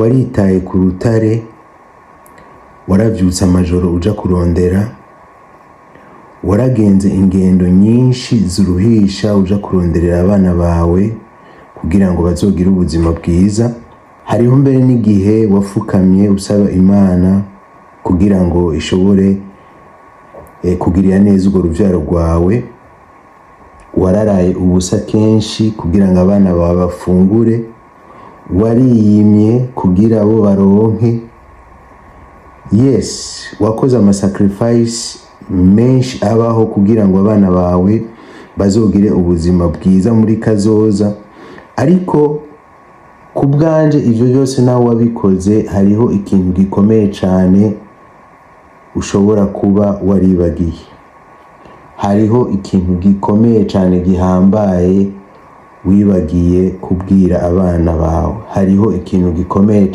waritaye ku rutare, waravyutse amajoro uja kurondera, waragenze ingendo nyinshi ziruhisha uja kuronderera abana bawe kugira ngo bazogire ubuzima bwiza. Hariho mbere n'igihe wafukamye usaba Imana kugira ngo ishobore kugirira neza urwo ruvyaro rwawe. Wararaye ubusa kenshi kugira ngo abana bawe bafungure, wariyimye kugira abo baronke. Yes, wakoze amasacrifice menshi abaho kugira ngo abana bawe bazogire ubuzima bwiza muri kazoza. Ariko ku bwanje ivyo byose nawe wabikoze, hariho ikintu gikomeye cane ushobora kuba waribagiye. Hariho ikintu gikomeye cane gihambaye wibagiye kubwira abana bawe. Hariho ikintu gikomeye